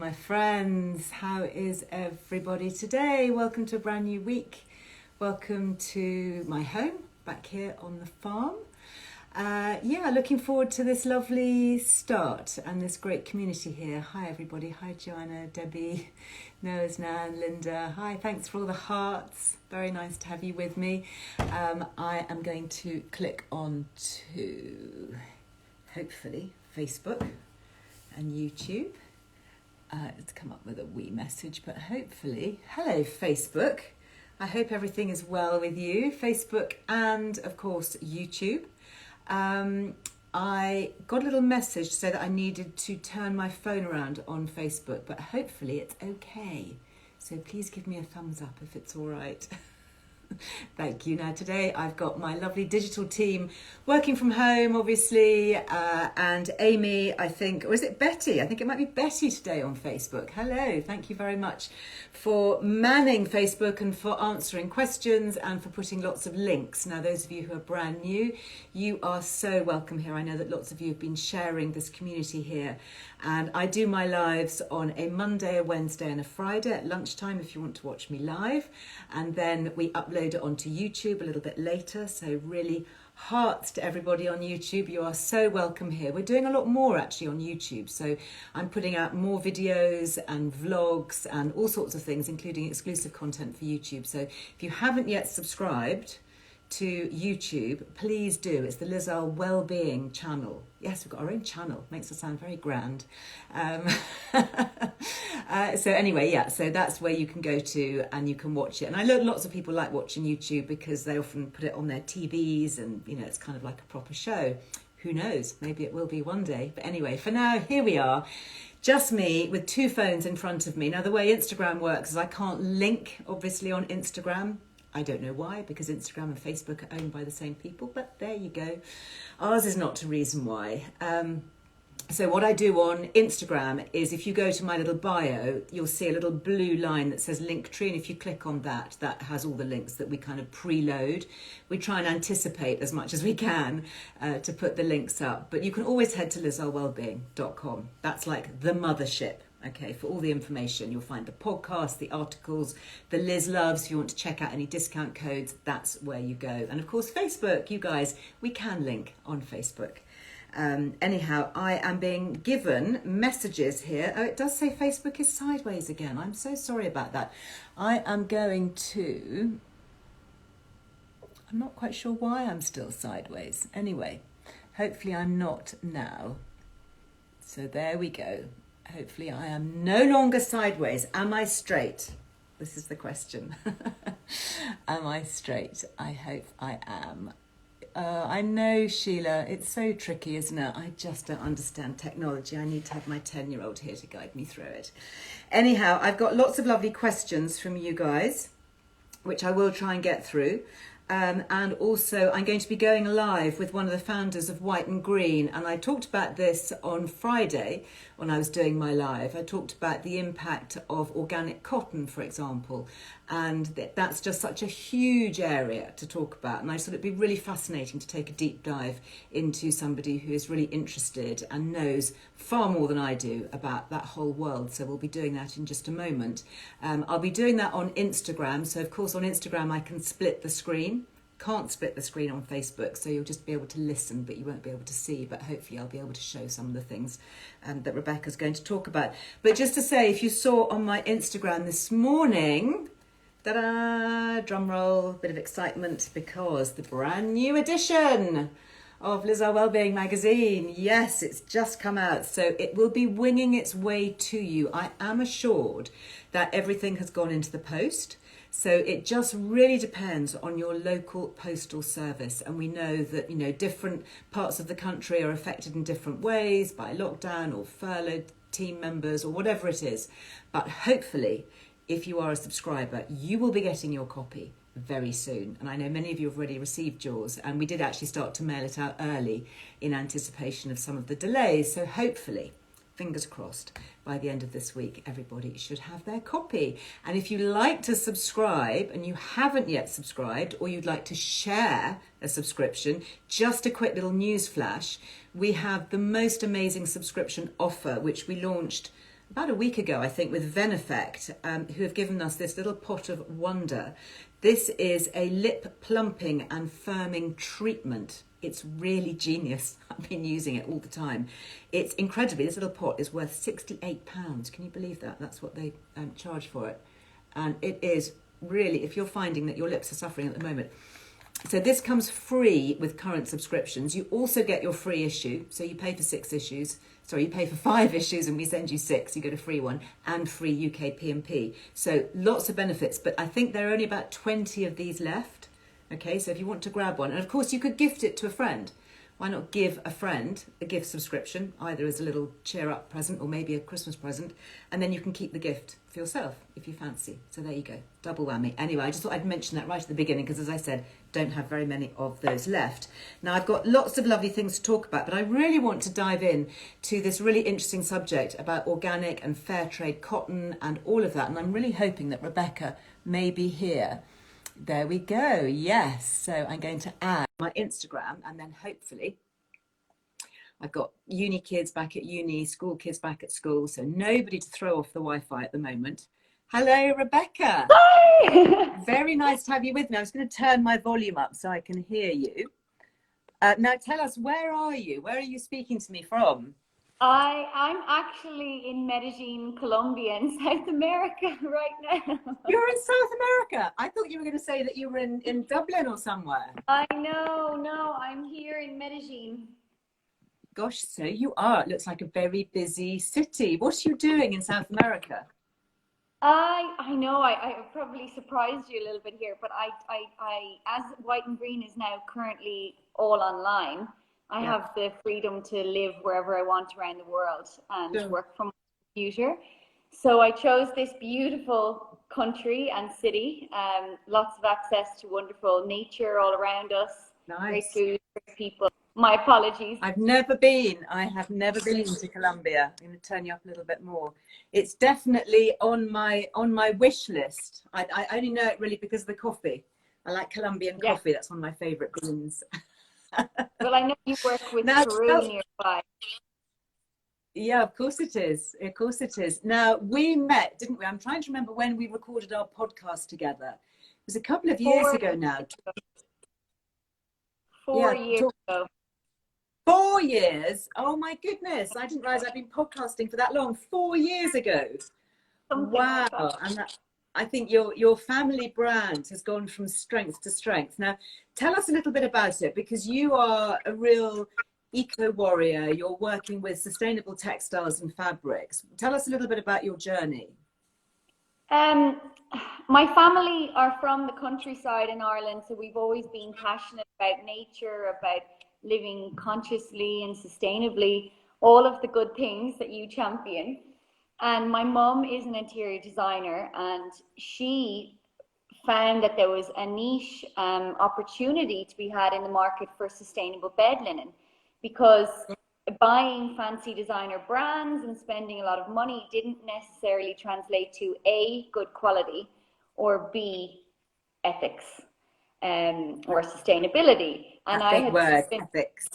my friends. How is everybody today? Welcome to a brand new week. Welcome to my home back here on the farm. Looking forward to this lovely start and this great community here. Hi everybody. Hi Joanna, Debbie, Noah's Nan, Linda. Hi, thanks for all the hearts. Very nice to have you with me. I am going to click on to hopefully Facebook and YouTube. It's come up with a wee message, but hopefully, hello Facebook. I hope everything is well with you, Facebook and of course YouTube. I got a little message to say that I needed to turn my phone around on Facebook, but hopefully it's okay. So please give me a thumbs up if it's all right. Thank you. Now today I've got my lovely digital team working from home, obviously, and Amy, I think, or is it Betty? I think it might be Betty today on Facebook. Hello, thank you very much for manning Facebook and for answering questions and for putting lots of links. Now those of you who are brand new, you are so welcome here. I know that lots of you have been sharing this community here, and I do my lives on a Monday, a Wednesday and a Friday at lunchtime if you want to watch me live, and then we upload it onto YouTube a little bit later. So really hearts to everybody on YouTube. You are so welcome here. We're doing a lot more actually on YouTube. So I'm putting out more videos and vlogs and all sorts of things, including exclusive content for YouTube. So if you haven't yet subscribed to YouTube, please do. It's the Earle Wellbeing channel. Yes, we've got our own channel. Makes us sound very grand. So anyway, yeah, so that's where you can go to and you can watch it. And I know lots of people like watching YouTube because they often put it on their TVs and, you know, it's kind of like a proper show. Who knows? Maybe it will be one day. But anyway, for now, here we are. Just me with two phones in front of me. Now, the way Instagram works is I can't link, obviously, on Instagram. I don't know why, because Instagram and Facebook are owned by the same people, but there you go. Ours is not a reason why. So what I do on Instagram is if you go to my little bio, you'll see a little blue line that says Linktree, and if you click on that, that has all the links that we kind of preload. We try and anticipate as much as we can to put the links up, but you can always head to lizarwellbeing.com. That's like the mothership. Okay, for all the information, you'll find the podcast, the articles, the Liz Loves. If you want to check out any discount codes, that's where you go. And of course, Facebook, you guys, we can link on Facebook. Anyhow, I am being given messages here. Oh, it does say Facebook is sideways again. I'm so sorry about that. I'm not quite sure why I'm still sideways. Anyway, hopefully I'm not now. So there we go. Hopefully I am no longer sideways. Am I straight? This is the question. Am I straight? I hope I am. I know, Sheila, it's so tricky, isn't it? I just don't understand technology. I need to have my 10-year-old here to guide me through it. Anyhow, I've got lots of lovely questions from you guys, which I will try and get through. And also I'm going to be going live with one of the founders of White and Green. And I talked about this on Friday when I was doing my live. I talked about the impact of organic cotton, for example. And that's just such a huge area to talk about. And I thought it'd be really fascinating to take a deep dive into somebody who is really interested and knows far more than I do about that whole world. So we'll be doing that in just a moment. I'll be doing that on Instagram. So of course on Instagram I can split the screen. Can't split the screen on Facebook, so you'll just be able to listen, but you won't be able to see. But hopefully I'll be able to show some of the things that Rebecca's going to talk about. But just to say, if you saw on my Instagram this morning, ta-da, drum roll, bit of excitement, because the brand new edition of Earle Wellbeing magazine, yes, it's just come out, so it will be winging its way to you. I am assured that everything has gone into the post. So it just really depends on your local postal service. And we know that, you know, different parts of the country are affected in different ways by lockdown or furloughed team members or whatever it is. But hopefully, if you are a subscriber, you will be getting your copy very soon. And I know many of you have already received yours. And we did actually start to mail it out early in anticipation of some of the delays. So hopefully, fingers crossed, by the end of this week, everybody should have their copy. And if you like to subscribe and you haven't yet subscribed, or you'd like to share a subscription, just a quick little news flash, we have the most amazing subscription offer, which we launched about a week ago, I think, with Veneffect, who have given us this little pot of wonder. This is a lip plumping and firming treatment. It's really genius. I've been using it all the time. It's incredibly, this little pot is worth £68. Can you believe that? That's what they charge for it. And it is really, if you're finding that your lips are suffering at the moment. So this comes free with current subscriptions. You also get your free issue. So you pay for 6 issues. Sorry, you pay for 5 issues and we send you 6. You get a free one and free UK P&P. So lots of benefits, but I think there are only about 20 of these left. Okay, so if you want to grab one, and of course you could gift it to a friend. Why not give a friend a gift subscription, either as a little cheer up present or maybe a Christmas present, and then you can keep the gift for yourself if you fancy. So there you go, double whammy. Anyway, I just thought I'd mention that right at the beginning because, as I said, don't have very many of those left. Now, I've got lots of lovely things to talk about, but I really want to dive in to this really interesting subject about organic and fair trade cotton and all of that. And I'm really hoping that Rebecca may be here. There we go. Yes. So I'm going to add my Instagram, and then hopefully I've got uni kids back at uni, school kids back at school. So nobody to throw off the Wi-Fi at the moment. Hello, Rebecca. Hi. Very nice to have you with me. I'm just going to turn my volume up so I can hear you. Now tell us, where are you? Where are you speaking to me from? I'm actually in Medellin, Colombia, in South America right now. You're in South America. I thought you were going to say that you were in Dublin or somewhere. I know, no, I'm here in Medellin. Gosh, so you are. It looks like a very busy city. What are you doing in South America? I know I probably surprised you a little bit here, but I as White and Green is now currently all online, I have the freedom to live wherever I want around the world and work from my computer. So I chose this beautiful country and city, lots of access to wonderful nature all around us, great food, great people. My apologies. I've never been. I have never been to Colombia. I'm going to turn you up a little bit more. It's definitely on my wish list. I only know it really because of the coffee. I like Colombian coffee. That's one of my favourite beans. Well, I know you work with Peru nearby. Yeah, of course it is. Of course it is. Now, we met, didn't we? I'm trying to remember when we recorded our podcast together. It was a couple of years ago now. 4 years ago. 4 years? Oh my goodness. I didn't realize I'd been podcasting for that long. 4 years ago. Wow. And I think your family brand has gone from strength to strength. Now, tell us a little bit about it, because you are a real eco warrior. You're working with sustainable textiles and fabrics. Tell us a little bit about your journey. My family are from the countryside in Ireland, so we've always been passionate about nature, about living consciously and sustainably, all of the good things that you champion. And my mum is an interior designer, and she found that there was a niche opportunity to be had in the market for sustainable bed linen, because buying fancy designer brands and spending a lot of money didn't necessarily translate to A, good quality, or B, ethics or sustainability. And ethics.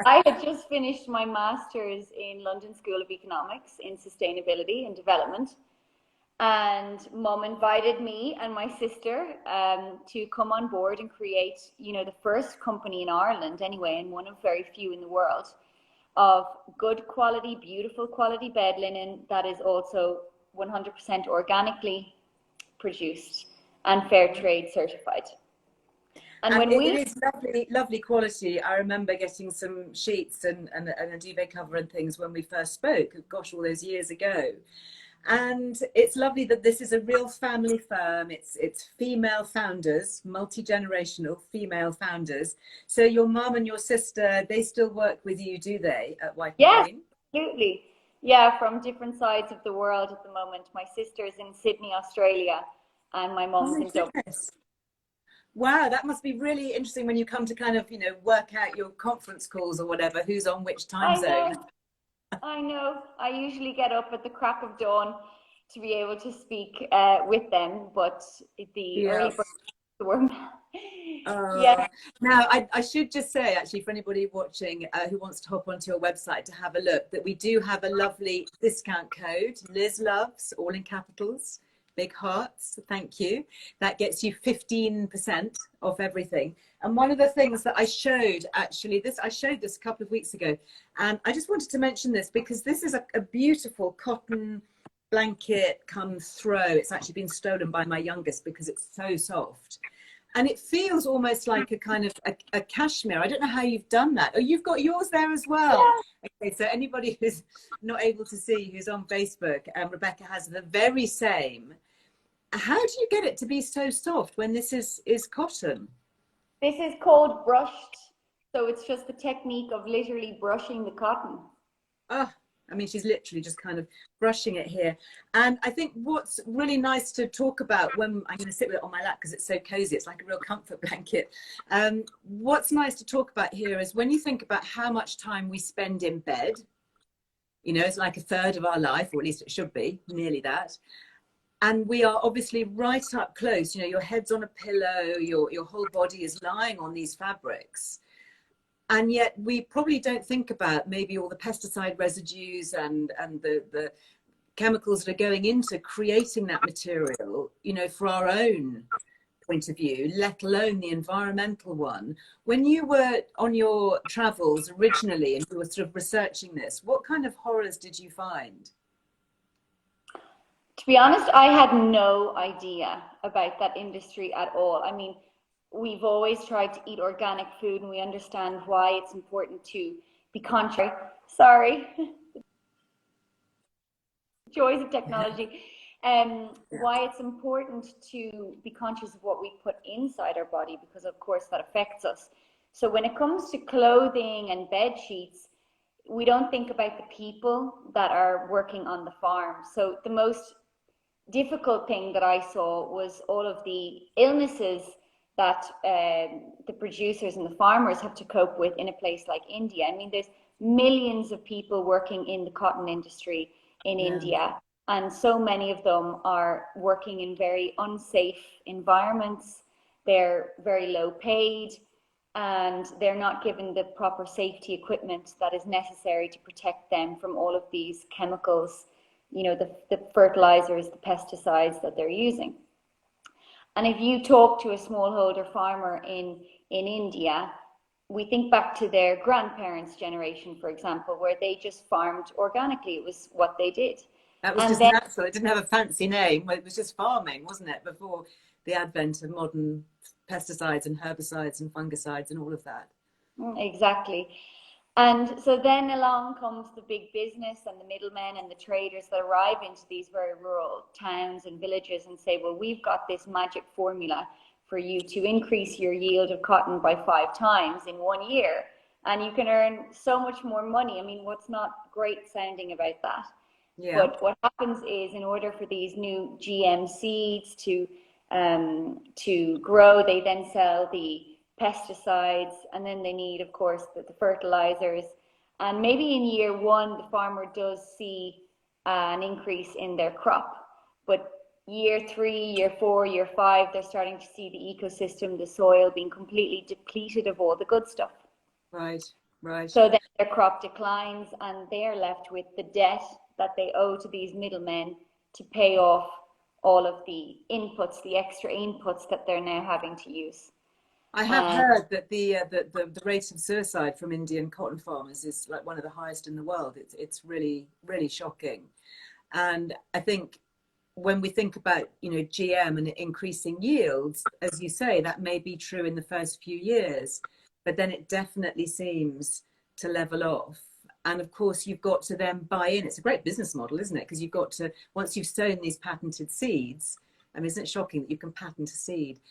I had just finished my master's in London School of Economics in sustainability and development. And Mum invited me and my sister to come on board and create, the first company in Ireland anyway, and one of very few in the world, of good quality, beautiful quality bed linen that is also 100% organically produced and fair trade certified. And when it is lovely, lovely quality. I remember getting some sheets and a duvet cover and things when we first spoke, gosh, all those years ago. And it's lovely that this is a real family firm. It's female founders, multi-generational female founders. So your mum and your sister, they still work with you, do they, at White and Green? Yes, absolutely. Yeah, from different sides of the world at the moment. My sister's in Sydney, Australia, and my mum's in Dublin. Wow, that must be really interesting when you come to kind of, work out your conference calls or whatever, who's on which time zone. I know. I usually get up at the crack of dawn to be able to speak with them, but the early bird the word. Uh, Yeah. Now, I should just say, actually, for anybody watching who wants to hop onto your website to have a look, that we do have a lovely discount code, Liz Loves, all in capitals, big hearts, thank you. That gets you 15% off everything. And one of the things that I showed, actually, I showed this a couple of weeks ago, and I just wanted to mention this because this is a beautiful cotton blanket come throw. It's actually been stolen by my youngest because it's so soft. And it feels almost like a kind of a cashmere. I don't know how you've done that. Oh, you've got yours there as well. Okay, so anybody who's not able to see, who's on Facebook, Rebecca has the very same. How do you get it to be so soft when this is cotton? This is called brushed. So it's just the technique of literally brushing the cotton. Oh, I mean, she's literally just kind of brushing it here. And I think what's really nice to talk about when I'm going to sit with it on my lap because it's so cozy, it's like a real comfort blanket. What's nice to talk about here is when you think about how much time we spend in bed, you know, it's like a third of our life, or at least it should be, nearly that. And we are obviously right up close, you know, your head's on a pillow, your whole body is lying on these fabrics. And yet we probably don't think about maybe all the pesticide residues and the chemicals that are going into creating that material, you know, for our own point of view, let alone the environmental one. When you were on your travels originally and you were sort of researching this, what kind of horrors did you find? To be honest, I had no idea about that industry at all. I mean, we've always tried to eat organic food and we understand why it's important to be conscious. Sorry, joys of technology. Why it's important to be conscious of what we put inside our body, because of course that affects us. So when it comes to clothing and bed sheets, we don't think about the people that are working on the farm. So the most difficult thing that I saw was all of the illnesses that the producers and the farmers have to cope with in a place like India. I mean, there's millions of people working in the cotton industry in India, and so many of them are working in very unsafe environments. They're very low paid, and they're not given the proper safety equipment that is necessary to protect them from all of these chemicals, you know, the fertilizers, the pesticides that they're using. And if you talk to a smallholder farmer in India, we think back to their grandparents' generation, for example, where they just farmed organically. It was what they did. That was just natural. It didn't have a fancy name. It was just farming, wasn't it? Before the advent of modern pesticides and herbicides and fungicides and all of that. Exactly. And so then along comes the big business and the middlemen and the traders that arrive into these very rural towns and villages and say, well, we've got this magic formula for you to increase your yield of cotton by 5 times in 1 year. And you can earn so much more money. I mean, what's not great sounding about that? Yeah. But what happens is, in order for these new GM seeds to grow, they then sell the pesticides, and then they need, of course, the fertilizers. And maybe in year 1, the farmer does see an increase in their crop. But year 3, year 4, year 5, they're starting to see the ecosystem, the soil being completely depleted of all the good stuff. Right, right. So then their crop declines, and they're left with the debt that they owe to these middlemen to pay off all of the inputs, the extra inputs that they're now having to use. I have heard that the rate of suicide from Indian cotton farmers is like one of the highest in the world. It's really, really shocking. And I think when we think about, you know, GM and increasing yields, as you say, that may be true in the first few years, but then it definitely seems to level off. And of course, you've got to then buy in. It's a great business model, isn't it? Because you've got to, once you've sown these patented seeds, I mean, isn't it shocking that you can patent a seed?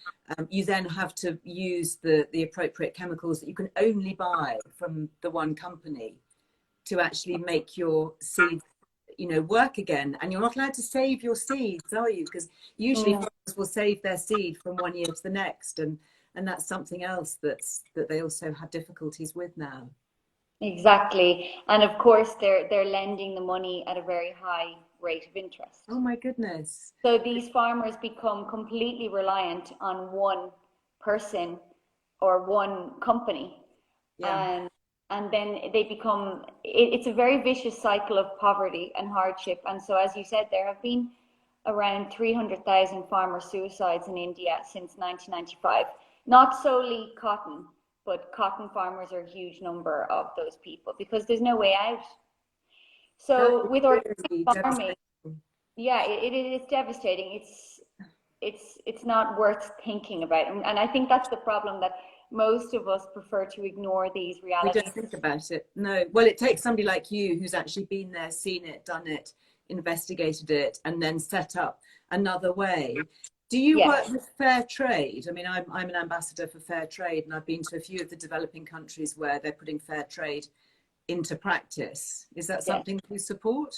You then have to use the appropriate chemicals that you can only buy from the one company to actually make your seeds, you know, work again. And you're not allowed to save your seeds, are you? Because usually farmers will save their seed from 1 year to the next, and that's something else that they also have difficulties with now. Exactly. And of course, they're lending the money at a very high rate of interest. Oh my goodness. So these farmers become completely reliant on one person or one company. Yeah. And then they become, it's a very vicious cycle of poverty and hardship. And so, as you said, there have been around 300,000 farmer suicides in India since 1995. Not solely cotton, but cotton farmers are a huge number of those people because there's no way out. So with organic Really farming, yeah, it is devastating. It's not worth thinking about. And I think that's the problem, that most of us prefer to ignore these realities. We don't think about it. No. Well, it takes somebody like you who's actually been there, seen it, done it, investigated it, and then set up another way. Do you work with fair trade? I mean, I'm an ambassador for fair trade, and I've been to a few of the developing countries where they're putting fair trade into practice. Is that something you support?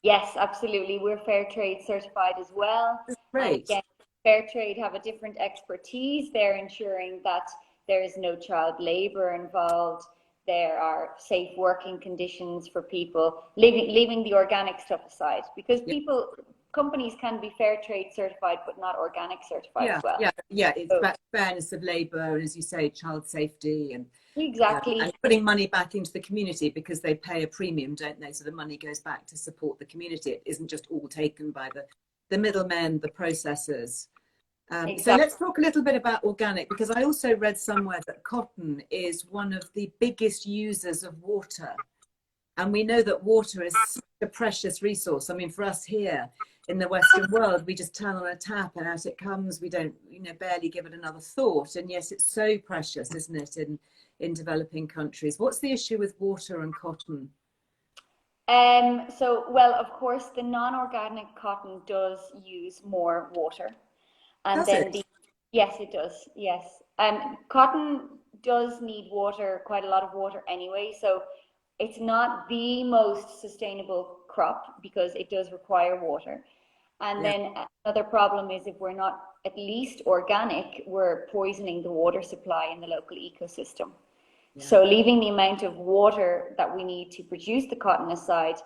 Yes, absolutely. We're fair trade certified as well. Great. And again, fair trade have a different expertise. They're ensuring that there is no child labor involved. There are safe working conditions for people, leaving the organic stuff aside, because companies can be fair trade certified but not organic certified as well. It's about fairness of labor, and, as you say, child safety, and exactly, and putting money back into the community, because they pay a premium, don't they? So the money goes back to support the community. It isn't just all taken by the middlemen, the processors. exactly. So let's talk a little bit about organic, because I also read somewhere that cotton is one of the biggest users of water. And we know that water is such a precious resource. I mean, for us here in the Western world, we just turn on a tap and out it comes. We don't, barely give it another thought. And yes, it's so precious, isn't it, in developing countries? What's the issue with water and cotton? Well, of course, the non-organic cotton does use more water. And yes, it does. Yes. Cotton does need water, quite a lot of water anyway. So it's not the most sustainable crop because it does require water. And then another problem is, if we're not at least organic, we're poisoning the water supply in the local ecosystem. Yeah. So leaving the amount of water that we need to produce the cotton aside,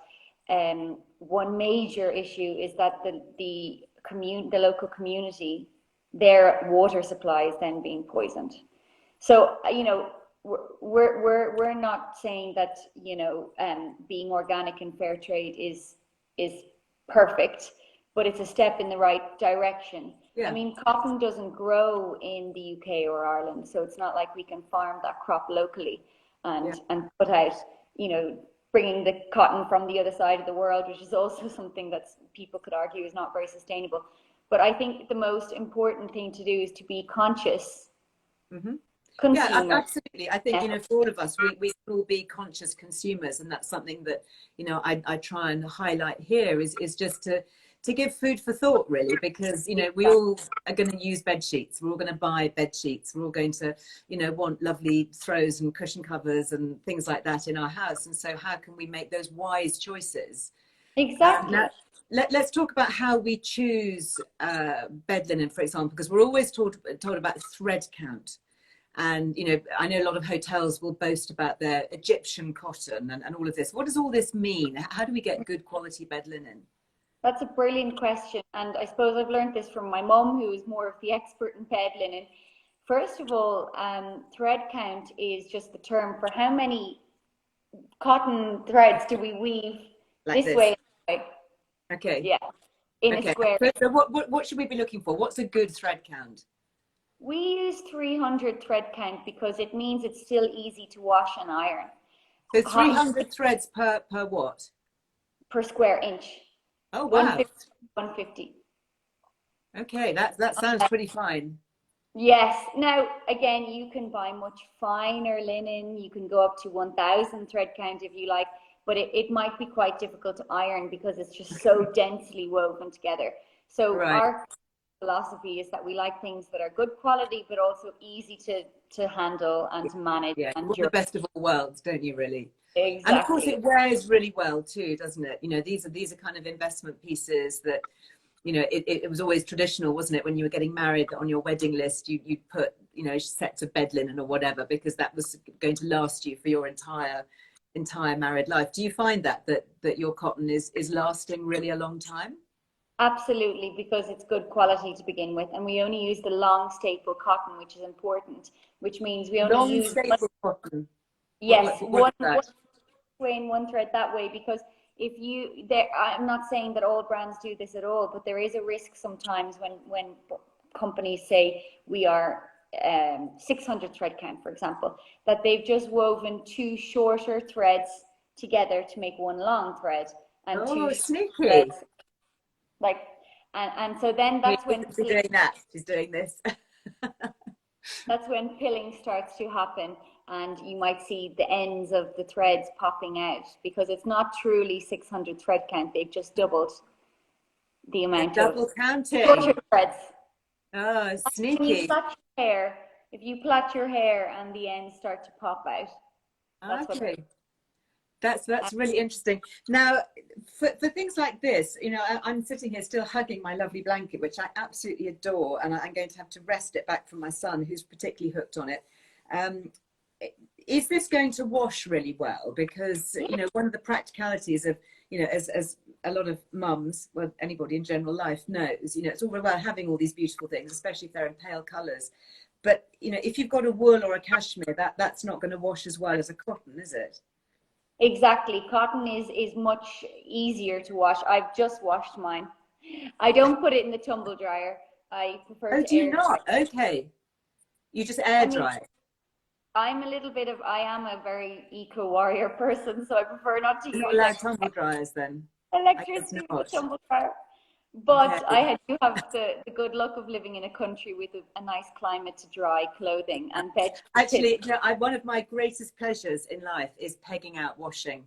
one major issue is that the local community, their water supply is then being poisoned. So, we're not saying that, being organic and fair trade is perfect, but it's a step in the right direction. Yeah. I mean, cotton doesn't grow in the UK or Ireland, so it's not like we can farm that crop locally and put out, bringing the cotton from the other side of the world, which is also something that people could argue is not very sustainable. But I think the most important thing to do is to be conscious. Mm-hmm. Yeah, absolutely. I think, for all of us, we can all be conscious consumers, and that's something that, I try and highlight here is just to give food for thought, really, because, we all are going to use bed sheets. We're all going to buy bed sheets. We're all going to, want lovely throws and cushion covers and things like that in our house. And so how can we make those wise choices? Exactly. Let's talk about how we choose bed linen, for example, because we're always told about thread count. And, I know a lot of hotels will boast about their Egyptian cotton and all of this. What does all this mean? How do we get good quality bed linen? That's a brilliant question. And I suppose I've learned this from my mum, who is more of the expert in bed linen. First of all, thread count is just the term for how many cotton threads do we weave this way. Okay. Yeah. In a square. So what should we be looking for? What's a good thread count? We use 300 thread count because it means it's still easy to wash and iron. So 300 threads per what? Per square inch. Oh, wow. 150. Okay, that sounds pretty fine. Yes. Now, again, you can buy much finer linen. You can go up to 1,000 thread count if you like, but it might be quite difficult to iron because it's just so densely woven together. So our philosophy is that we like things that are good quality, but also easy to handle and to manage. Yeah, and the best of all worlds, don't you, really? Exactly. And of course it wears really well too, doesn't it? These are kind of investment pieces that, it was always traditional, wasn't it? When you were getting married, on your wedding list, you'd put, sets of bed linen or whatever, because that was going to last you for your entire married life. Do you find that your cotton is lasting really a long time? Absolutely, because it's good quality to begin with, and we only use the long staple cotton, which is important, which means we only Long use staple cotton. yes, What is one that? way and one thread that way, because if you there, I'm not saying that all brands do this at all, but there is a risk sometimes when companies say we are 600 thread count, for example, that they've just woven two shorter threads together to make one long thread, and two Oh, short sneaky. threads like, and so then She's doing that. She's doing this. that's when pilling starts to happen, and you might see the ends of the threads popping out, because it's not truly 600 thread count. They've just doubled the They're amount of double counting. shorter threads. Oh, When you sneaky. plait your hair, if you plait your hair and the ends start to pop out, that's what. Okay. That's really interesting. Now, for things like this, I'm sitting here still hugging my lovely blanket, which I absolutely adore, and I'm going to have to wrest it back from my son, who's particularly hooked on it. Um, is this going to wash really well? Because one of the practicalities of as a lot of mums, well, anybody in general life knows, it's all very well having all these beautiful things, especially if they're in pale colours. But if you've got a wool or a cashmere, that's not going to wash as well as a cotton, is it? Exactly. Cotton is much easier to wash. I've just washed mine. I don't put it in the tumble dryer. I prefer Oh, to do you air dry. not? Okay. You just air I mean, dry it. I am a very eco warrior person, so I prefer not to You're not use allowed tumble dryers then? I guess electricity in the not. tumble dryer. Okay. But do have the good luck of living in a country with a nice climate to dry clothing and vegetables. Actually, one of my greatest pleasures in life is pegging out washing.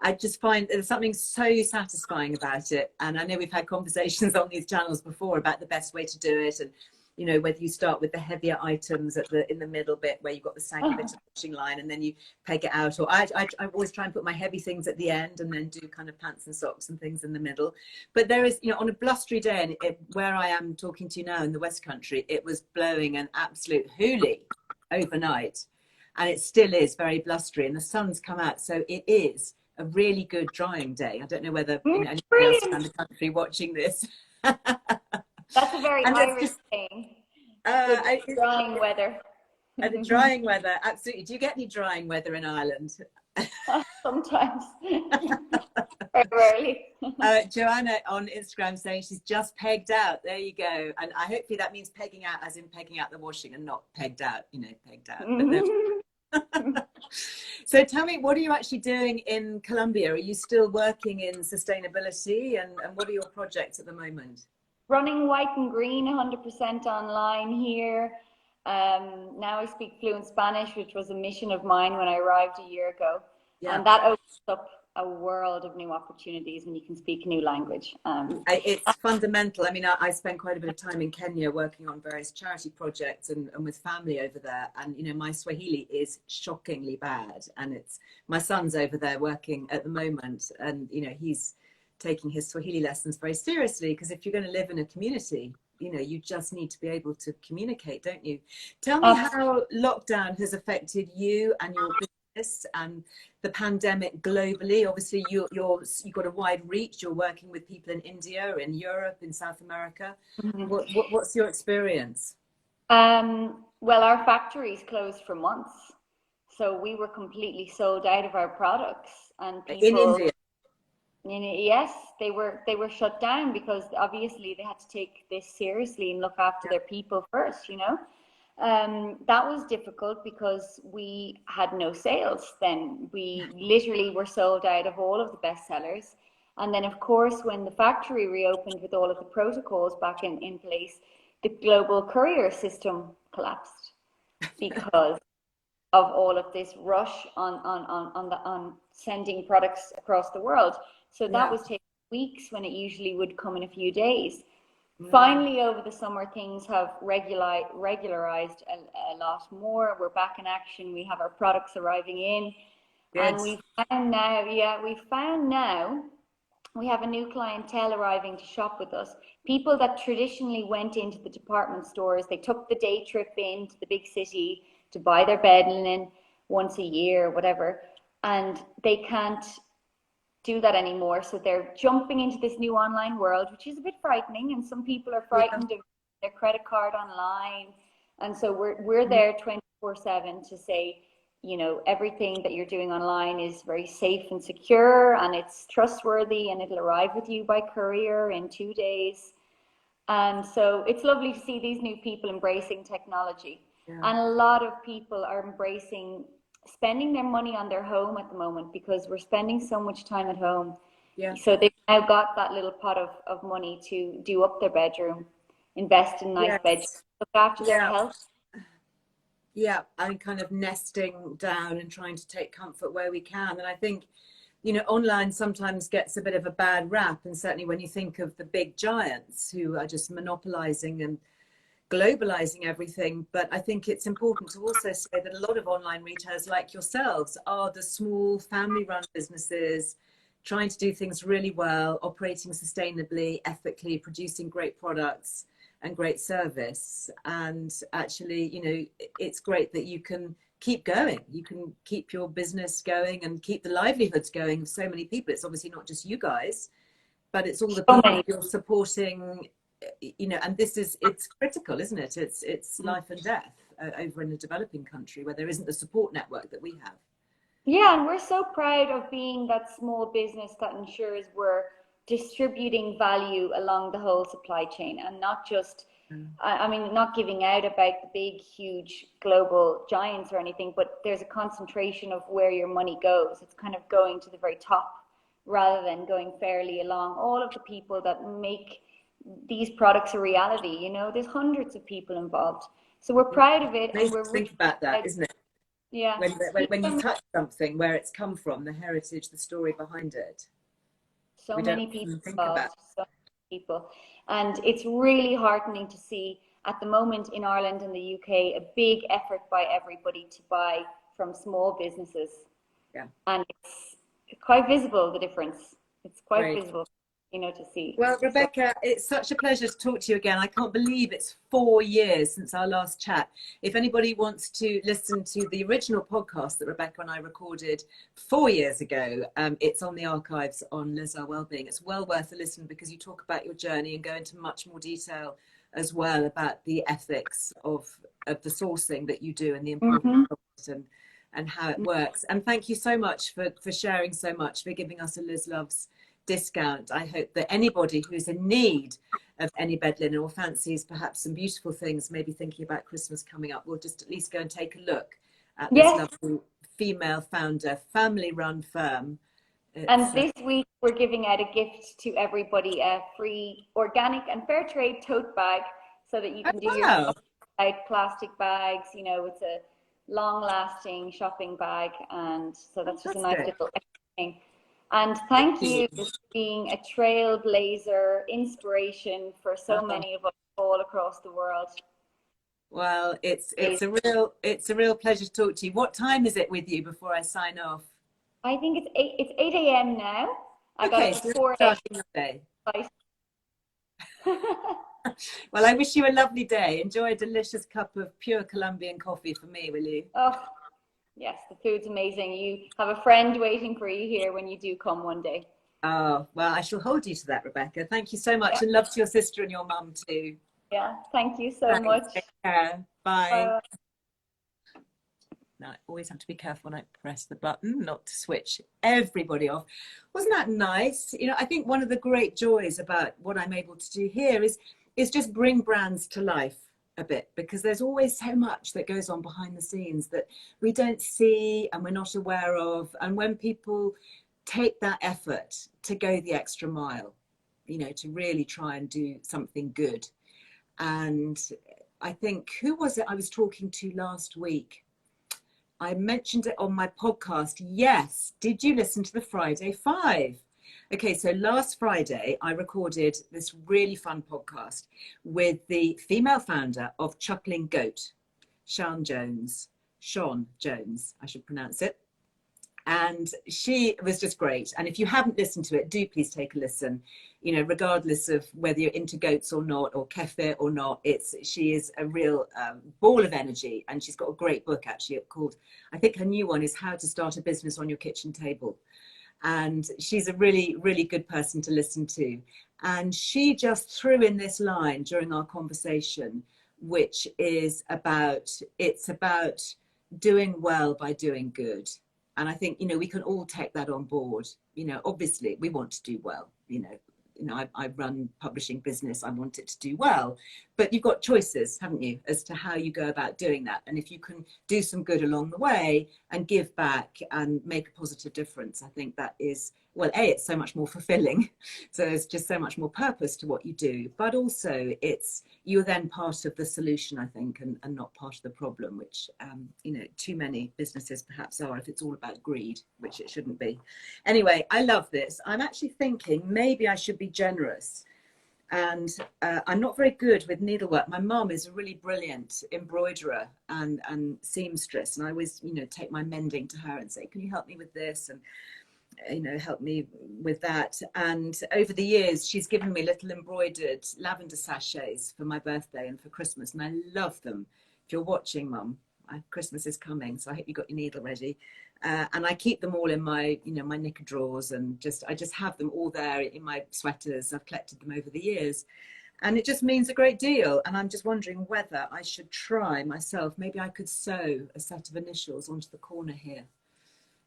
I just find there's something so satisfying about it. And I know we've had conversations on these channels before about the best way to do it. And, whether you start with the heavier items in the middle bit where you've got the saggy bit of the washing line, and then you peg it out. Or I always try and put my heavy things at the end and then do kind of pants and socks and things in the middle. But there is, on a blustery day, and where I am talking to you now in the West Country, it was blowing an absolute hoolie overnight. And it still is very blustery, and the sun's come out. So it is a really good drying day. I don't know whether anybody else around Brilliant. the country watching this. That's a very And it's Irish just thing. Good drying weather. and the drying weather, absolutely. Do you get any drying weather in Ireland? Sometimes. Very rarely. Joanna on Instagram saying she's just pegged out. There you go. And hopefully that means pegging out as in pegging out the washing and not pegged out, pegged out. But no. So tell me, what are you actually doing in Colombia? Are you still working in sustainability, and what are your projects at the moment? Running white and green 100% online here. Now I speak fluent Spanish, which was a mission of mine when I arrived a year ago. Yeah. And that opens up a world of new opportunities when you can speak a new language. It's fundamental. I mean, I spent quite a bit of time in Kenya working on various charity projects and with family over there. And, my Swahili is shockingly bad. And my son's over there working at the moment. And, he's taking his Swahili lessons very seriously, because if you're going to live in a community, you just need to be able to communicate, don't you? Tell me how lockdown has affected you and your business and the pandemic globally. Obviously, you've got a wide reach. You're working with people in India, in Europe, in South America. What's your experience? Well, our factories closed for months, so we were completely sold out of our products, and people in India. Yes, they were shut down because obviously they had to take this seriously and look after their people first, That was difficult because we had no sales then. We literally were sold out of all of the bestsellers. And then, of course, when the factory reopened with all of the protocols back in place, the global courier system collapsed because of all of this rush on sending products across the world. So that was taking weeks when it usually would come in a few days. Finally, over the summer, things have regularized a lot more. We're back in action. We have our products arriving in. Good. And we found now we have a new clientele arriving to shop with us. People that traditionally went into the department stores, they took the day trip into the big city to buy their bed linen once a year or whatever, and they can't do that anymore. So they're jumping into this new online world, which is a bit frightening. And some people are frightened of their credit card online. And so we're there 24/7 to say, you know, everything that you're doing online is very safe and secure, and it's trustworthy, and it'll arrive with you by courier in 2 days. And so it's lovely to see these new people embracing technology. Yeah. And a lot of people are embracing spending their money on their home at the moment, because we're spending so much time at home. Yeah. So they've now got that little pot of money to do up their bedroom, invest in nice bedrooms, look after their health. Yeah, and kind of nesting down and trying to take comfort where we can. And I think, you know, online sometimes gets a bit of a bad rap. And certainly when you think of the big giants who are just monopolizing and globalizing everything. But I think it's important to also say that a lot of online retailers like yourselves are the small family-run businesses trying to do things really well, operating sustainably, ethically, producing great products and great service. And actually, you know, it's great that you can keep going. You can keep your business going and keep the livelihoods going of so many people. It's obviously not just you guys, but it's all the people you're supporting, you know, and it's critical, isn't it? It's life and death over in a developing country where there isn't the support network that we have. Yeah, and we're so proud of being that small business that ensures we're distributing value along the whole supply chain, and not just, I mean, not giving out about the big, huge global giants or anything, but there's a concentration of where your money goes. It's kind of going to the very top rather than going fairly along all of the people that make these products a reality. You know, there's hundreds of people involved. So we're proud of it. And we're think about that, isn't it? Yeah. When you touch something, where it's come from, the heritage, the story behind it. So many people involved, so many people. And it's really heartening to see at the moment in Ireland and the UK a big effort by everybody to buy from small businesses. Yeah. And it's quite visible, the difference. It's quite visible, you know, to see. Well, Rebecca, it's such a pleasure to talk to you again. I can't believe it's 4 years since our last chat. If anybody wants to listen to the original podcast that Rebecca and I recorded 4 years ago, it's on the archives on Earle Wellbeing. It's well worth a listen because you talk about your journey and go into much more detail as well about the ethics of the sourcing that you do and the importance of it and how it works. And thank you so much for sharing so much, for giving us a Liz Loves discount. I hope that anybody who's in need of any bed linen or fancies perhaps some beautiful things, maybe thinking about Christmas coming up, will just at least go and take a look at this lovely female founder, family run firm. And this week we're giving out a gift to everybody, a free organic and fair trade tote bag, so that you can do your plastic bags. You know, it's a long lasting shopping bag, and so that's just a nice little thing. And thank you for being a trailblazer, inspiration for so many of us all across the world. Well, it's a real pleasure to talk to you. What time is it with you before I sign off? I think it's 8 a.m. now. I got up at 4 a.m. Well, I wish you a lovely day. Enjoy a delicious cup of pure Colombian coffee for me, will you? Oh. Yes, the food's amazing. You have a friend waiting for you here when you do come one day. Oh, well, I shall hold you to that, Rebecca. Thank you so much. And love to your sister and your mum too. Yeah, thank you so much. Take care. Bye. Now, I always have to be careful when I press the button, not to switch everybody off. Wasn't that nice? You know, I think one of the great joys about what I'm able to do here is just bring brands to life a bit, because there's always so much that goes on behind the scenes that we don't see and we're not aware of. And when people take that effort to go the extra mile, you know, to really try and do something good. And I think, who was it I was talking to last week? I mentioned it on my podcast. Yes. Did you listen to the Friday 5? Okay, so last Friday, I recorded this really fun podcast with the female founder of Chuckling Goat, Sean Jones, I should pronounce it. And she was just great. And if you haven't listened to it, do please take a listen. You know, regardless of whether you're into goats or not, or kefir or not, she is a real ball of energy. And she's got a great book actually called, I think her new one is How to Start a Business on Your Kitchen Table. and she's a really, really good person to listen to. And she just threw in this line during our conversation, which is it's about doing well by doing good. And I think, we can all take that on board. Obviously we want to do well, I run publishing business. I want it to do well, but you've got choices, haven't you, as to how you go about doing that. And if you can do some good along the way and give back and make a positive difference, I think that is, well, it's so much more fulfilling. So there's just so much more purpose to what you do, but also you're then part of the solution, I think, and not part of the problem, which, too many businesses perhaps are, if it's all about greed, which it shouldn't be. Anyway, I love this. I'm actually thinking maybe I should be generous. And I'm not very good with needlework. My mum is a really brilliant embroiderer and seamstress. And I always, take my mending to her and say, can you help me with this? And, help me with that. And over the years, she's given me little embroidered lavender sachets for my birthday and for Christmas. And I love them. If you're watching, Mum, Christmas is coming. So I hope you got your needle ready. And I keep them all in my, my knicker drawers, and I just have them all there in my sweaters. I've collected them over the years, and it just means a great deal. And I'm just wondering whether I should try myself. Maybe I could sew a set of initials onto the corner here.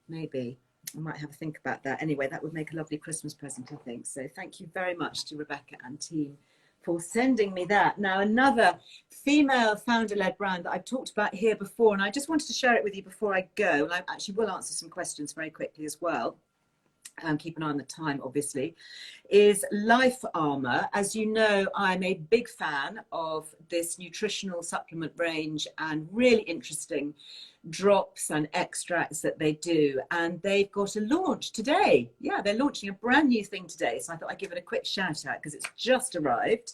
Maybe I might have a think about that. Anyway, that would make a lovely Christmas present, I think. So thank you very much to Rebecca and team for sending me that. Now, another female founder-led brand that I've talked about here before, and I just wanted to share it with you before I go, and I actually will answer some questions very quickly as well. Keep an eye on the time, obviously, is Life Armour. As you know, I'm a big fan of this nutritional supplement range and really interesting drops and extracts that they do. And they've got a launch today. Yeah, they're launching a brand new thing today. So I thought I'd give it a quick shout out because it's just arrived.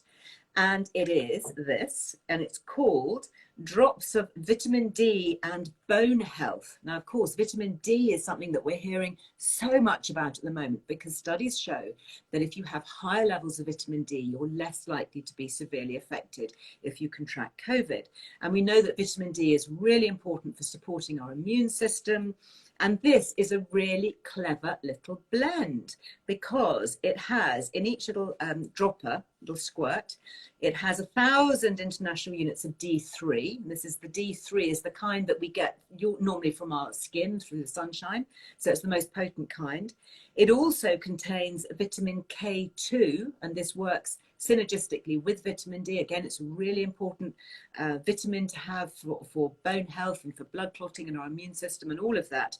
And it is this, and it's called Drops of Vitamin D and Bone Health. Now, of course, vitamin D is something that we're hearing so much about at the moment, because studies show that if you have higher levels of vitamin D, you're less likely to be severely affected if you contract COVID. And we know that vitamin D is really important for supporting our immune system. And this is a really clever little blend, because it has in each little dropper, little squirt, it has 1,000 international units of D3. And this is the D3 is the kind that we get normally from our skin through the sunshine. So it's the most potent kind. It also contains vitamin K2, and this works synergistically with vitamin D. Again, it's a really important vitamin to have for bone health and for blood clotting and our immune system and all of that.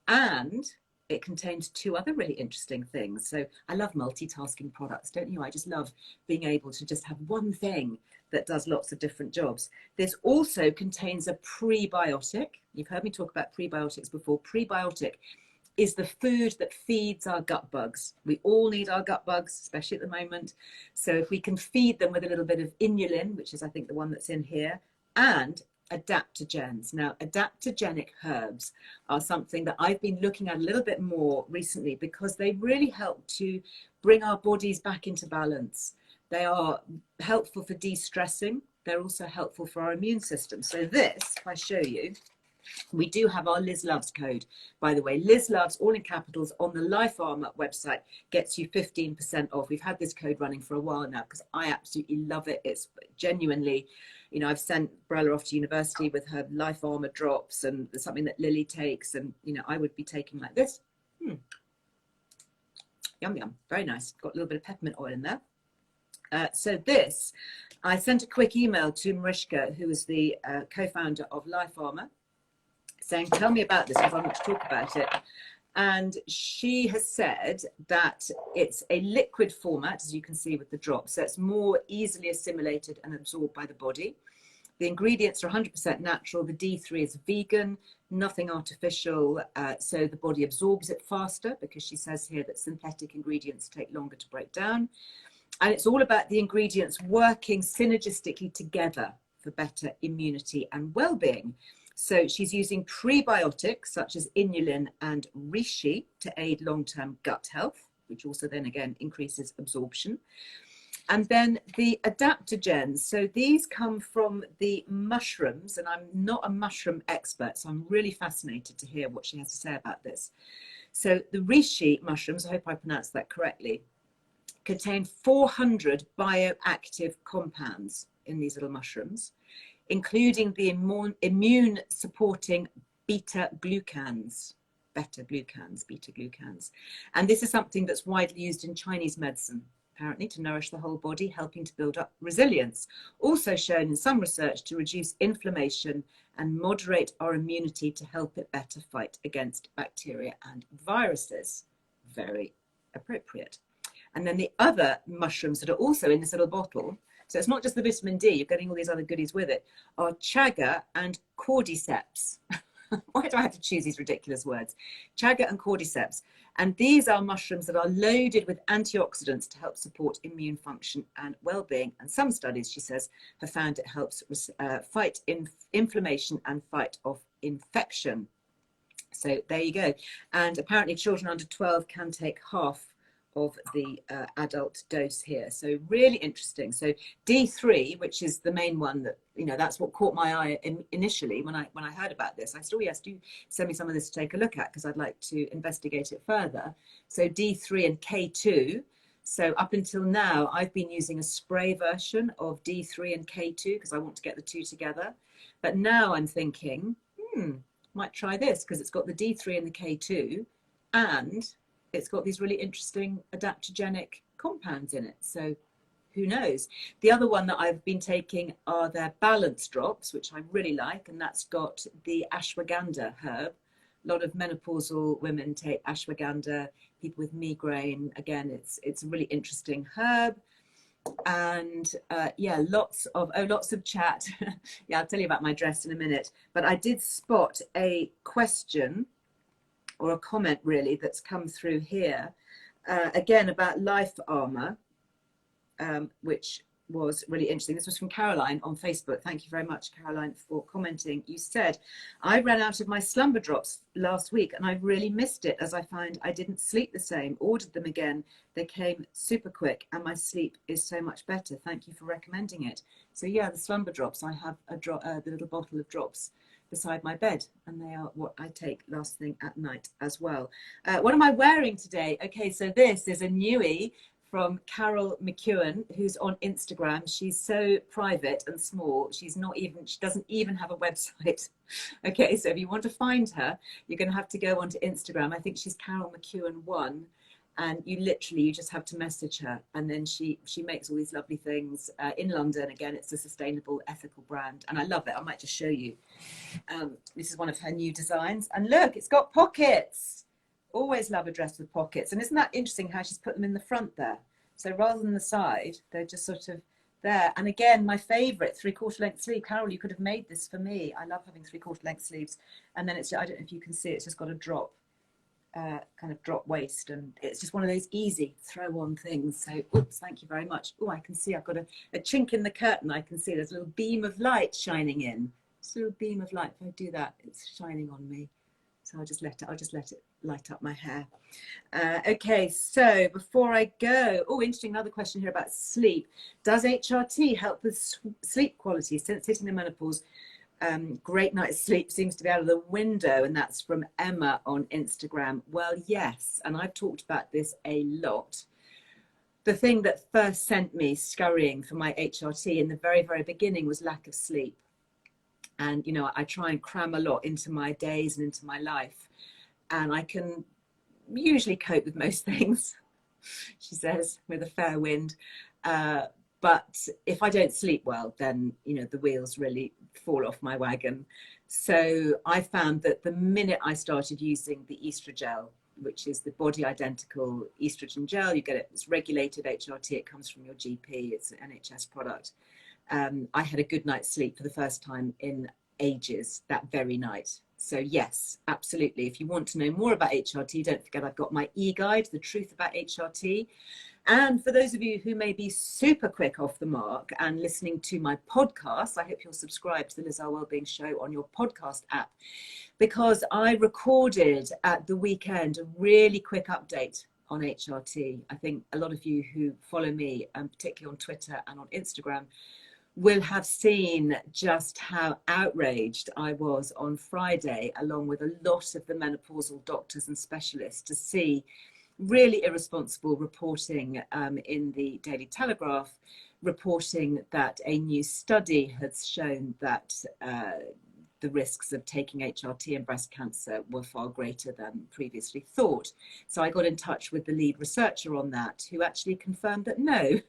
And it contains 2 other really interesting things. So I love multitasking products, don't you? I just love being able to just have one thing that does lots of different jobs. This also contains a prebiotic. You've heard me talk about prebiotics before. Prebiotic is the food that feeds our gut bugs. We all need our gut bugs, especially at the moment. So if we can feed them with a little bit of inulin, which is I think the one that's in here, and adaptogens. Now, adaptogenic herbs are something that I've been looking at a little bit more recently, because they really help to bring our bodies back into balance. They are helpful for de-stressing. They're also helpful for our immune system. So this, if I show you, we do have our Liz Loves code, by the way. Liz Loves, all in capitals, on the Life Armour website gets you 15% off. We've had this code running for a while now because I absolutely love it. It's genuinely, I've sent Brella off to university with her Life Armour drops, and something that Lily takes, and I would be taking like this. Yum yum, very nice. Got a little bit of peppermint oil in there. So this, I sent a quick email to Mariska, who is the co-founder of Life Armour, saying, tell me about this, because I want to talk about it. And she has said that it's a liquid format, as you can see with the drops, so it's more easily assimilated and absorbed by the body. The ingredients are 100% natural. The D3 is vegan, nothing artificial, so the body absorbs it faster, because she says here that synthetic ingredients take longer to break down. And it's all about the ingredients working synergistically together for better immunity and well-being. So she's using prebiotics such as inulin and reishi to aid long-term gut health, which also then again increases absorption. And then the adaptogens. So these come from the mushrooms, and I'm not a mushroom expert, so I'm really fascinated to hear what she has to say about this. So the reishi mushrooms, I hope I pronounced that correctly, contain 400 bioactive compounds in these little mushrooms, including the immune supporting beta glucans. And this is something that's widely used in Chinese medicine, apparently, to nourish the whole body, helping to build up resilience. Also shown in some research to reduce inflammation and moderate our immunity to help it better fight against bacteria and viruses. Very appropriate. And then the other mushrooms that are also in this little bottle, so it's not just the vitamin D, you're getting all these other goodies with it, are Chaga and Cordyceps. Why do I have to choose these ridiculous words? Chaga and Cordyceps. And these are mushrooms that are loaded with antioxidants to help support immune function and well-being. And some studies, she says, have found it helps fight inflammation and fight off infection. So there you go. And apparently children under 12 can take half of the adult dose here. So really interesting. So D3, which is the main one that, you know, that's what caught my eye initially when I heard about this. I said, oh yes, do send me some of this to take a look at, because I'd like to investigate it further. So D3 and K2. So up until now, I've been using a spray version of D3 and K2 because I want to get the two together. But now I'm thinking, might try this because it's got the D3 and the K2, and it's got these really interesting adaptogenic compounds in it. So who knows? The other one that I've been taking are their balance drops, which I really like, and that's got the ashwagandha herb. A lot of menopausal women take ashwagandha, people with migraine. Again, it's a really interesting herb. And yeah, lots of chat. Yeah, I'll tell you about my dress in a minute. But I did spot a question, or a comment really, that's come through here, again about life armor, which was really interesting. This was from Caroline on Facebook. Thank you very much, Caroline, for commenting. You said, I ran out of my slumber drops last week and I really missed it, as I find I didn't sleep the same. Ordered them again. They came super quick and my sleep is so much better. Thank you for recommending it. So yeah, the slumber drops, I have the little bottle of drops beside my bed, and they are what I take last thing at night as well. What am I wearing today? Okay, so this is a newie from Carol McEwen, who's on Instagram. She's so private and small. She doesn't even have a website. Okay, so if you want to find her, you're going to have to go onto Instagram. I think she's Carol McEwen1. And you just have to message her, and then she makes all these lovely things in London. Again, it's a sustainable, ethical brand, and I love it. I might just show you. This is one of her new designs, and look, it's got pockets. Always love a dress with pockets, and isn't that interesting how she's put them in the front there? So rather than the side, they're just sort of there. And again, my favourite 3/4 length sleeve. Carol, you could have made this for me. I love having 3/4 length sleeves, and then I don't know if you can see, it's just got a drop. Kind of drop waist, and it's just one of those easy throw on things. So oops, thank you very much. Oh, I can see I've got a chink in the curtain. I can see there's a little beam of light shining in. Just a little beam of light. If I do that, it's shining on me. So I'll just let it light up my hair. Okay, so before I go, interesting, another question here about sleep. Does HRT help with sleep quality since hitting the menopause? Great night's sleep seems to be out of the window, and that's from Emma on Instagram. Well, yes, and I've talked about this a lot. The thing that first sent me scurrying for my HRT in the very, very beginning was lack of sleep. And, you know, I try and cram a lot into my days and into my life, and I can usually cope with most things, she says, with a fair wind. But if I don't sleep well, then, you know, the wheels really fall off my wagon. So I found that the minute I started using the Estrogel, which is the body identical estrogen gel, you get it, it's regulated HRT, it comes from your GP, it's an NHS product. I had a good night's sleep for the first time in ages that very night. So yes, absolutely. If you want to know more about HRT, don't forget I've got my e-guide, The Truth About HRT. And for those of you who may be super quick off the mark and listening to my podcast, I hope you'll subscribe to the Liz Earle Wellbeing Show on your podcast app, because I recorded at the weekend a really quick update on HRT. I think a lot of you who follow me, particularly on Twitter and on Instagram, will have seen just how outraged I was on Friday, along with a lot of the menopausal doctors and specialists, to see really irresponsible reporting in the Daily Telegraph, reporting that a new study has shown that the risks of taking HRT and breast cancer were far greater than previously thought. So I got in touch with the lead researcher on that, who actually confirmed that no,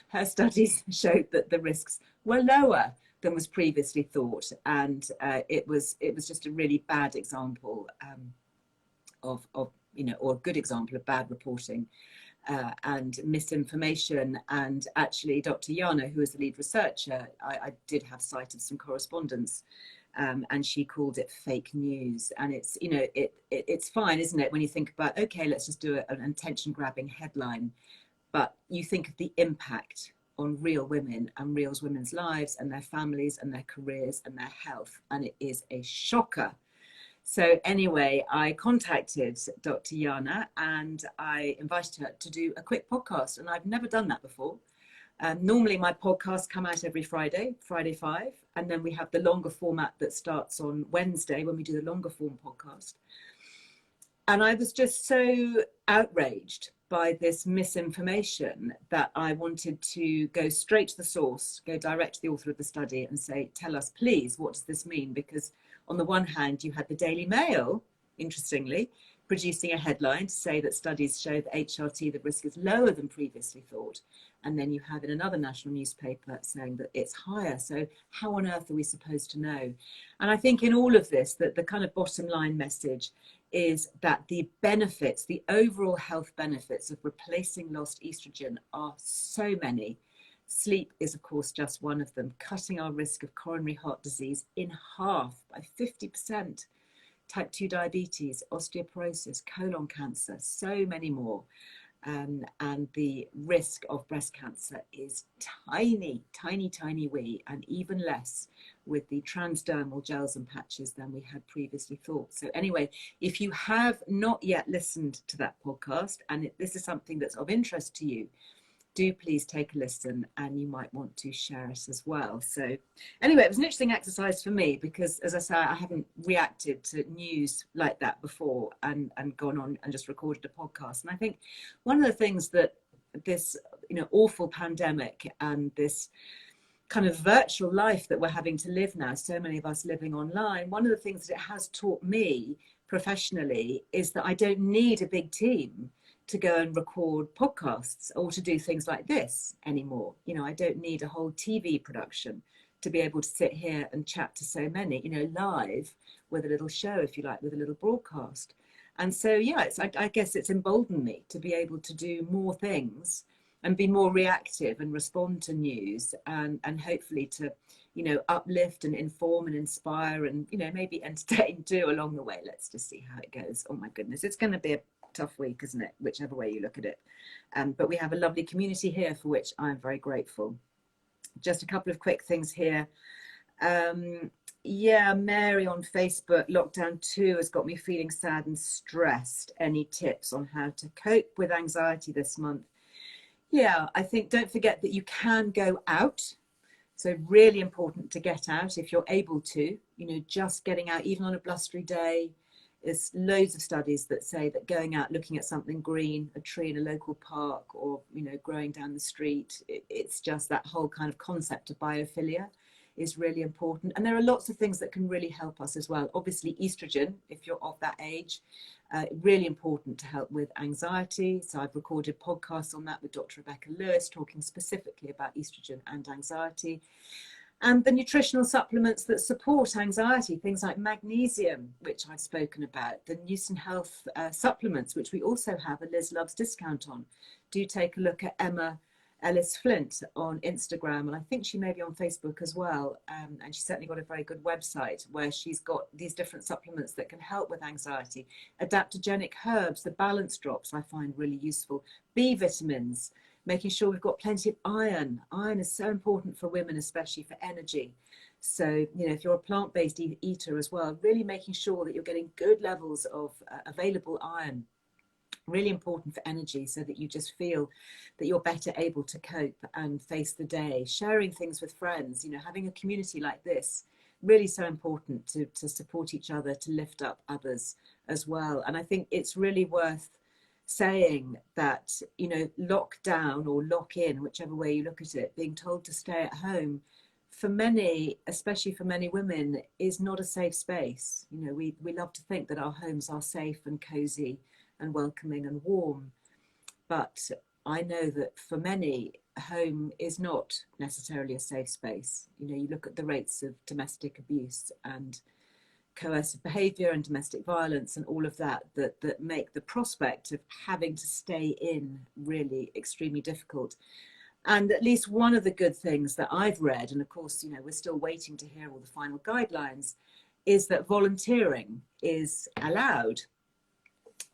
her studies showed that the risks were lower than was previously thought, and it was just a really bad example of or a good example of bad reporting and misinformation. And actually, Dr. Jana, who is the lead researcher, I did have sight of some correspondence. And she called it fake news. And it's, it's fine, isn't it, when you think about, okay, let's just do an attention-grabbing headline. But you think of the impact on real women and real women's lives and their families and their careers and their health. And it is a shocker. So anyway, I contacted Dr. Jana and I invited her to do a quick podcast. And I've never done that before. Normally my podcasts come out every Friday 5, and then we have the longer format that starts on Wednesday when we do the longer form podcast. And I was just so outraged by this misinformation that I wanted to go straight to the source, go direct to the author of the study and say, tell us, please, what does this mean? Because on the one hand, you had the Daily Mail, interestingly, producing a headline to say that studies show that HRT, the risk is lower than previously thought. And then you have in another national newspaper saying that it's higher. So how on earth are we supposed to know? And I think in all of this, that the kind of bottom line message is that the benefits, the overall health benefits of replacing lost estrogen are so many. Sleep is, of course, just one of them, cutting our risk of coronary heart disease in half by 50%. Type 2 diabetes, osteoporosis, colon cancer, so many more. And the risk of breast cancer is tiny, tiny, tiny wee, and even less with the transdermal gels and patches than we had previously thought. So anyway, if you have not yet listened to that podcast, and this is something that's of interest to you, do please take a listen, and you might want to share it as well. So anyway, it was an interesting exercise for me because, as I say, I haven't reacted to news like that before and gone on and just recorded a podcast. And I think one of the things that this awful pandemic and this kind of virtual life that we're having to live now, so many of us living online, one of the things that it has taught me professionally is that I don't need a big team to go and record podcasts or to do things like this anymore. I don't need a whole TV production to be able to sit here and chat to so many, live with a little show, if you like, with a little broadcast. And so, yeah, I guess it's emboldened me to be able to do more things and be more reactive and respond to news and hopefully to, uplift and inform and inspire and, maybe entertain too along the way. Let's just see how it goes. Oh my goodness, it's going to be a tough week, isn't it? Whichever way you look at it. But we have a lovely community here for which I'm very grateful. Just a couple of quick things here. Yeah, Mary on Facebook, lockdown 2 has got me feeling sad and stressed. Any tips on how to cope with anxiety this month? Yeah, I think don't forget that you can go out. So really important to get out if you're able to, just getting out, even on a blustery day. There's loads of studies that say that going out, looking at something green, a tree in a local park or, growing down the street, it's just that whole kind of concept of biophilia is really important. And there are lots of things that can really help us as well. Obviously, estrogen, if you're of that age, really important to help with anxiety. So I've recorded podcasts on that with Dr. Rebecca Lewis, talking specifically about estrogen and anxiety. And the nutritional supplements that support anxiety, things like magnesium, which I've spoken about, the Newson Health supplements, which we also have a Liz Loves discount on. Do take a look at Emma Ellis Flint on Instagram, and I think she may be on Facebook as well. And she's certainly got a very good website where she's got these different supplements that can help with anxiety. Adaptogenic Herbs, the balance drops, I find really useful. B vitamins, making sure we've got plenty of iron. Iron is so important for women, especially for energy. So, if you're a plant-based eater as well, really making sure that you're getting good levels of available iron really important for energy, so that you just feel that you're better able to cope and face the day. Sharing things with friends, you know, having a community like this, really so important to support each other, to lift up others as well. And I think it's really worth saying that, you know, lock down or lock in, whichever way you look at it, being told to stay at home, for many, especially for many women, is not a safe space. You know, we love to think that our homes are safe and cozy and welcoming and warm, but I know that for many, home is not necessarily a safe space. You know, you look at the rates of domestic abuse and coercive behaviour and domestic violence and all of that make the prospect of having to stay in really extremely difficult. And at least one of the good things that I've read, and of course, you know, we're still waiting to hear all the final guidelines, is that volunteering is allowed.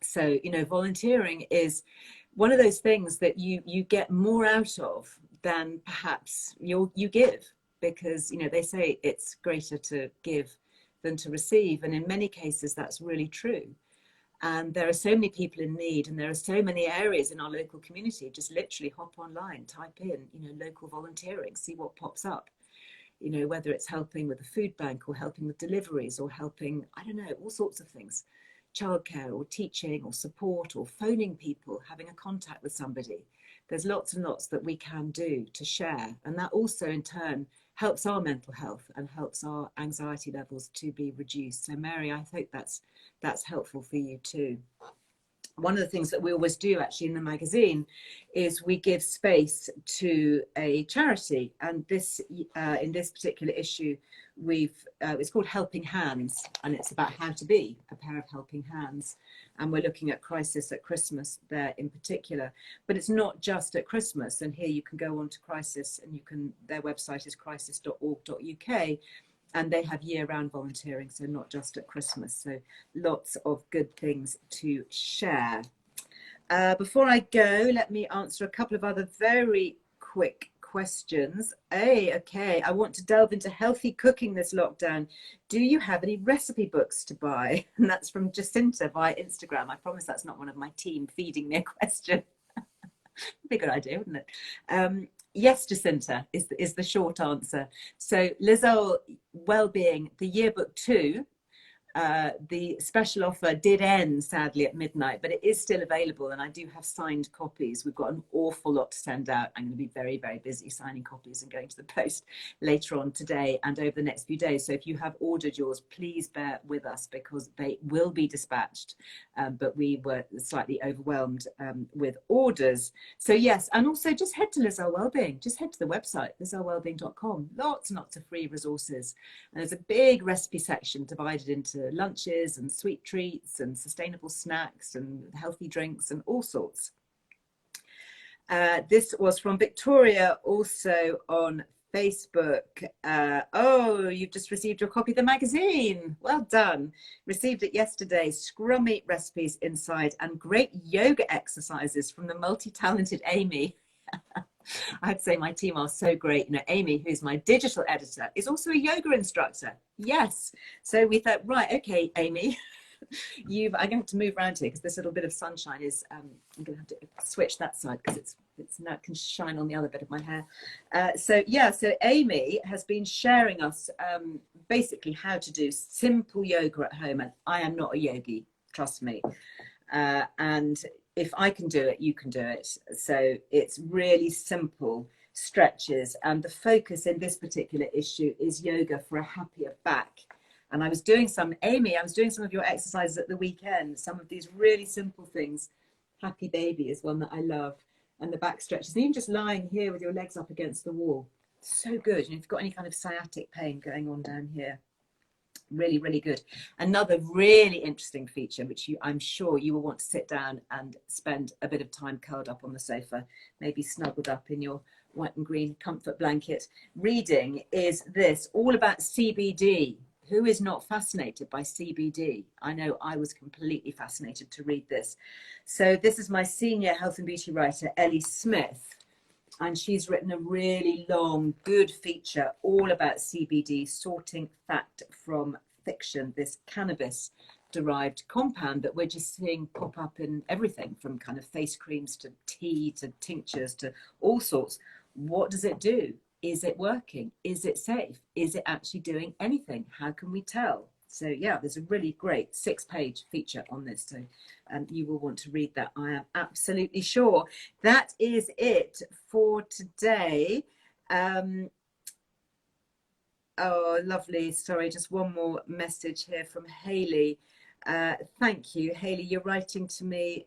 So, you know, volunteering is one of those things that you get more out of than perhaps you give, because, you know, they say it's greater to give than to receive. And in many cases, that's really true. And there are so many people in need, and there are so many areas in our local community. Just literally hop online, type in, you know, local volunteering, see what pops up. You know, whether it's helping with the food bank or helping with deliveries or helping, I don't know, all sorts of things. Childcare or teaching or support or phoning people, having a contact with somebody. There's lots and lots that we can do to share. And that also in turn helps our mental health and helps our anxiety levels to be reduced. So Mary, I hope that's helpful for you too. One of the things that we always do actually in the magazine is we give space to a charity, and this in this particular issue it's called Helping Hands, and it's about how to be a pair of helping hands, and we're looking at crisis at Christmas there in particular. But it's not just at Christmas, and here you can go on to Crisis, and their website is crisis.org.uk, and they have year-round volunteering, so not just at Christmas. So lots of good things to share. Before I go, let me answer a couple of other very quick questions. Okay, I want to delve into healthy cooking this lockdown. Do you have any recipe books to buy? And that's from Jacinta via Instagram. I promise that's not one of my team feeding me a question. Be a good idea, wouldn't it? Yes, Jacinta is the short answer. So Earle Wellbeing, the yearbook 2, the special offer did end sadly at midnight, but it is still available, and I do have signed copies. We've got an awful lot to send out. I'm going to be very, very busy signing copies and going to the post later on today and over the next few days. So if you have ordered yours, please bear with us, because they will be dispatched, but we were slightly overwhelmed with orders. So yes, and also just head to Earle Wellbeing, just head to the website, lizelwellbeing.com. Lots and lots of free resources, and there's a big recipe section divided into lunches and sweet treats and sustainable snacks and healthy drinks and all sorts. This was from Victoria, also on Facebook. Oh, you've just received your copy of the magazine. Well done. Received it yesterday. Scrum meat recipes inside and great yoga exercises from the multi-talented Amy. I'd say my team are so great. You know, Amy, who's my digital editor, is also a yoga instructor. Yes. So we thought, right, okay, Amy, I'm going to have to move around here because this little bit of sunshine is, I'm going to have to switch that side because it's now it can shine on the other bit of my hair. So Amy has been sharing us basically how to do simple yoga at home. And I am not a yogi, trust me. And if I can do it, you can do it. So it's really simple stretches. And the focus in this particular issue is yoga for a happier back. And I was doing some of your exercises at the weekend, some of these really simple things. Happy baby is one that I love. And the back stretches. And even just lying here with your legs up against the wall. So good. And if you've got any kind of sciatic pain going on down here. Really, really good. Another really interesting feature, which I'm sure you will want to sit down and spend a bit of time curled up on the sofa, maybe snuggled up in your white and green comfort blanket, reading, is this, all about CBD. Who is not fascinated by CBD? I know I was completely fascinated to read this. So this is my senior health and beauty writer, Ellie Smith. And she's written a really long, good feature all about CBD, sorting fact from fiction, this cannabis derived compound that we're just seeing pop up in everything from kind of face creams to tea to tinctures to all sorts. What does it do? Is it working? Is it safe? Is it actually doing anything? How can we tell? So yeah, there's a really great 6-page feature on this. So you will want to read that, I am absolutely sure. That is it for today. Oh, lovely. Sorry, just one more message here from Hayley. Thank you, Hayley. You're writing to me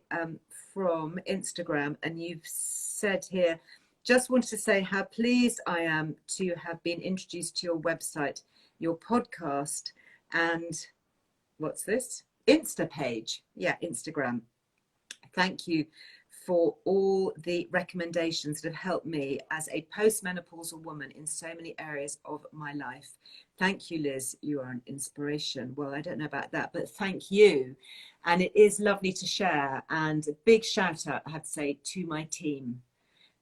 from Instagram, and you've said here, just wanted to say how pleased I am to have been introduced to your website, your podcast, and what's this? Insta page. Yeah, Instagram. Thank you for all the recommendations that have helped me as a postmenopausal woman in so many areas of my life. Thank you, Liz. You are an inspiration. Well, I don't know about that, but thank you. And it is lovely to share. And a big shout out, I have to say, to my team,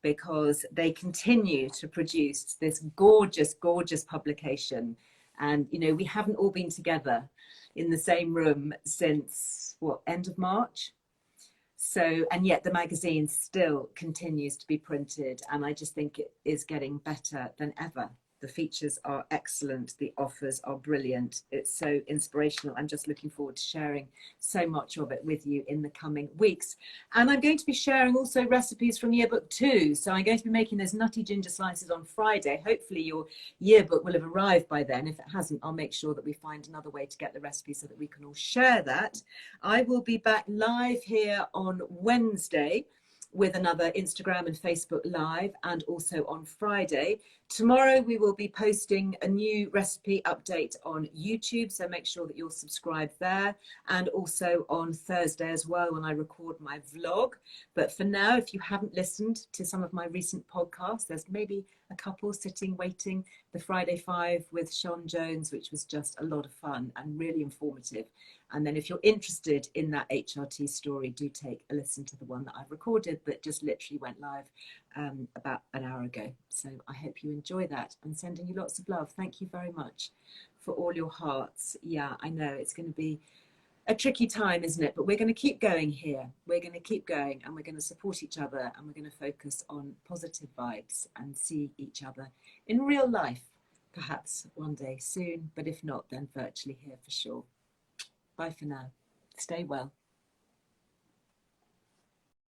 because they continue to produce this gorgeous, gorgeous publication. And, you know, we haven't all been together in the same room since, what, end of March? So, and yet the magazine still continues to be printed, and I just think it is getting better than ever. The features are excellent. The offers are brilliant. It's so inspirational. I'm just looking forward to sharing so much of it with you in the coming weeks. And I'm going to be sharing also recipes from yearbook 2. So I'm going to be making those nutty ginger slices on Friday. Hopefully your yearbook will have arrived by then. If it hasn't, I'll make sure that we find another way to get the recipe so that we can all share that. I will be back live here on Wednesday with another Instagram and Facebook Live, and also on Friday. Tomorrow we will be posting a new recipe update on YouTube, so make sure that you're subscribed there, and also on Thursday as well when I record my vlog. But for now, if you haven't listened to some of my recent podcasts, there's maybe a couple sitting waiting. The Friday 5 with Sean Jones, which was just a lot of fun and really informative. And then if you're interested in that HRT story, do take a listen to the one that I've recorded that just literally went live about an hour ago. So I hope you enjoy that. I'm sending you lots of love. Thank you very much for all your hearts. Yeah, I know it's going to be a tricky time, isn't it? But we're going to keep going here. We're going to keep going, and we're going to support each other, and we're going to focus on positive vibes and see each other in real life, perhaps one day soon, but if not, then virtually here for sure. Bye for now. Stay well.